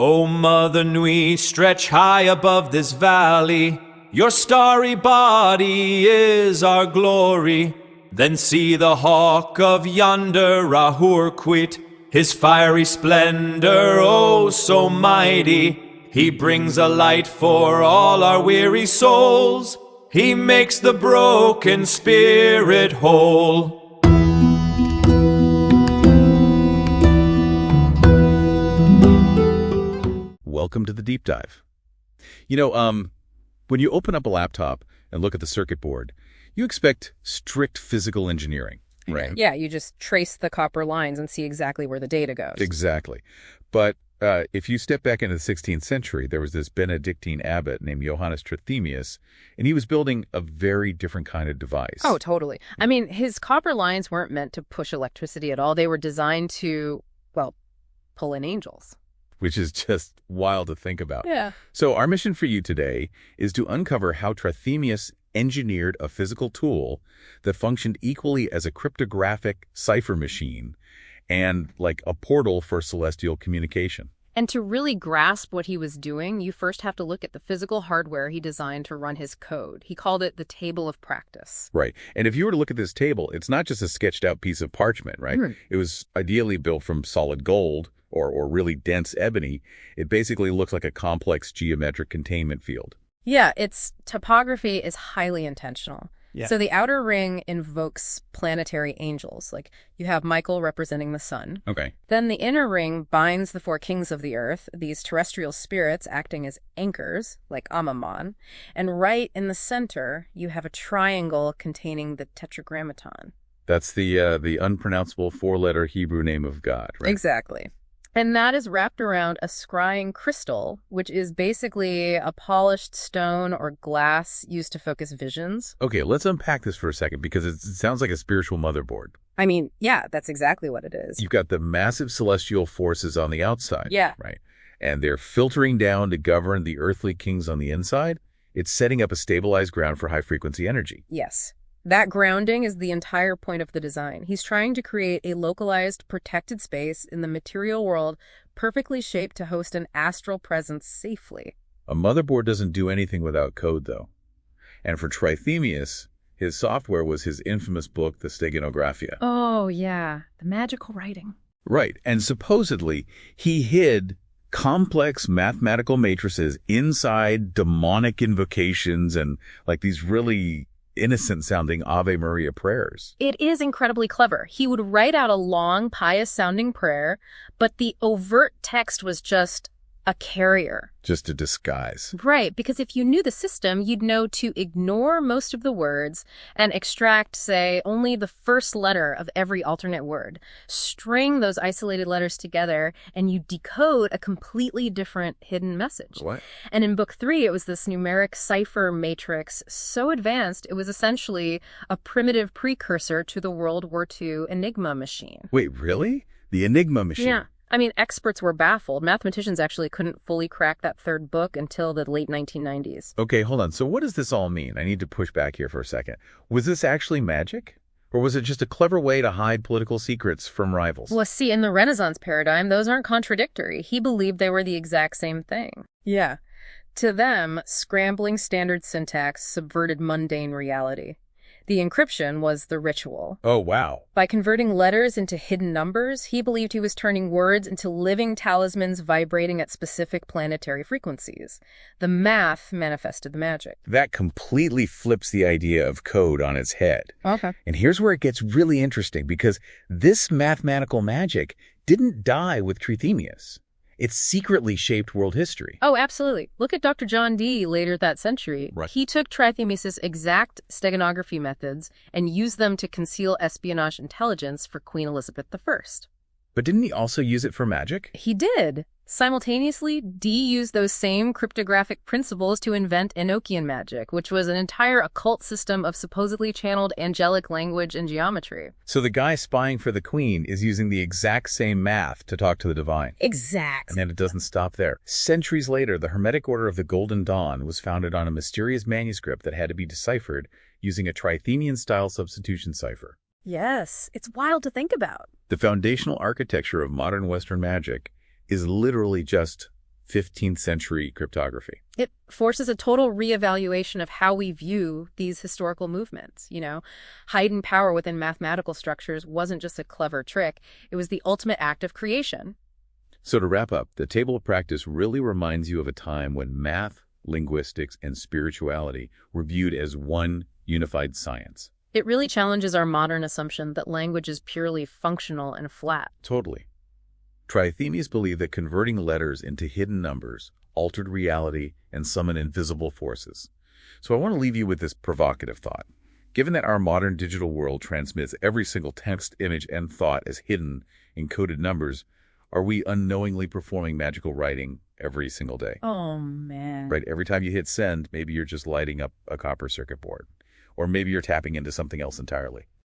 O Mother Nui, stretch high above this valley. Your starry body is our glory. Then see the hawk of yonder Rahur quit, his fiery splendor, oh so mighty. He brings a light for all our weary souls. He makes the broken spirit whole. Welcome to the deep dive. When you open up a laptop and look at the circuit board, you expect strict physical engineering, right? Yeah, you just trace the copper lines and see exactly where the data goes. Exactly. But if you step back into the 16th century, there was this Benedictine abbot named Johannes Trithemius, and he was building a very different kind of device. Oh, totally. I mean, his copper lines weren't meant to push electricity at all. They were designed to, pull in angels. Which is just wild to think about. Yeah. So our mission for you today is to uncover how Trithemius engineered a physical tool that functioned equally as a cryptographic cipher machine and like a portal for celestial communication. And to really grasp what he was doing, you first have to look at the physical hardware he designed to run his code. He called it the table of practice. Right. And if you were to look at this table, it's not just a sketched out piece of parchment, right? It was ideally built from solid gold or really dense ebony. It basically looks like a complex geometric containment field. Yeah, its topography is highly intentional. Yeah. So the outer ring invokes planetary angels. Like you have Michael representing the sun. Okay. Then the inner ring binds the four kings of the earth, these terrestrial spirits acting as anchors, like Amamon. And right in the center, you have a triangle containing the tetragrammaton. That's the unpronounceable four-letter Hebrew name of God, right? Exactly. And that is wrapped around a scrying crystal, which is basically a polished stone or glass used to focus visions. Okay, let's unpack this for a second because it sounds like a spiritual motherboard. I mean, yeah, that's exactly what it is. You've got the massive celestial forces on the outside. Yeah. Right. And they're filtering down to govern the earthly kings on the inside. It's setting up a stabilized ground for high-frequency energy. Yes. That grounding is the entire point of the design. He's trying to create a localized, protected space in the material world perfectly shaped to host an astral presence safely. A motherboard doesn't do anything without code, though. And for Trithemius, his software was his infamous book, the Steganographia. Oh, yeah. The magical writing. Right. And supposedly, he hid complex mathematical matrices inside demonic invocations and like these really innocent-sounding Ave Maria prayers. It is incredibly clever. He would write out a long, pious-sounding prayer, but the overt text was just a carrier. Just a disguise. Right, because if you knew the system, you'd know to ignore most of the words and extract, say, only the first letter of every alternate word. String those isolated letters together, and you decode a completely different hidden message. What? And in book 3, it was this numeric cipher matrix so advanced, it was essentially a primitive precursor to the World War II Enigma machine. Wait, really? The Enigma machine? Yeah. I mean, experts were baffled. Mathematicians actually couldn't fully crack that third book until the late 1990s. Okay, hold on. So what does this all mean? I need to push back here for a second. Was this actually magic? Or was it just a clever way to hide political secrets from rivals? Well, see, in the Renaissance paradigm, those aren't contradictory. He believed they were the exact same thing. Yeah. To them, scrambling standard syntax subverted mundane reality. The encryption was the ritual. Oh, wow. By converting letters into hidden numbers, he believed he was turning words into living talismans vibrating at specific planetary frequencies. The math manifested the magic. That completely flips the idea of code on its head. Okay. And here's where it gets really interesting, because this mathematical magic didn't die with Trithemius. It secretly shaped world history. Oh, absolutely. Look at Dr. John Dee later that century. Right. He took Trithemius' exact steganography methods and used them to conceal espionage intelligence for Queen Elizabeth I. But didn't he also use it for magic? He did. Simultaneously, Dee used those same cryptographic principles to invent Enochian magic, which was an entire occult system of supposedly channeled angelic language and geometry. So the guy spying for the queen is using the exact same math to talk to the divine. Exact. And then it doesn't stop there. Centuries later, the Hermetic Order of the Golden Dawn was founded on a mysterious manuscript that had to be deciphered using a Trithemian-style substitution cipher. Yes, it's wild to think about. The foundational architecture of modern Western magic is literally just 15th century cryptography. It forces a total reevaluation of how we view these historical movements. Hidden power within mathematical structures wasn't just a clever trick, it was the ultimate act of creation. So to wrap up, the table of practice really reminds you of a time when math, linguistics, and spirituality were viewed as one unified science. It really challenges our modern assumption that language is purely functional and flat. Totally. Trithemists believe that converting letters into hidden numbers altered reality and summoned invisible forces. So I want to leave you with this provocative thought. Given that our modern digital world transmits every single text, image, and thought as hidden, encoded numbers, are we unknowingly performing magical writing every single day? Oh, man. Right? Every time you hit send, maybe you're just lighting up a copper circuit board. Or maybe you're tapping into something else entirely.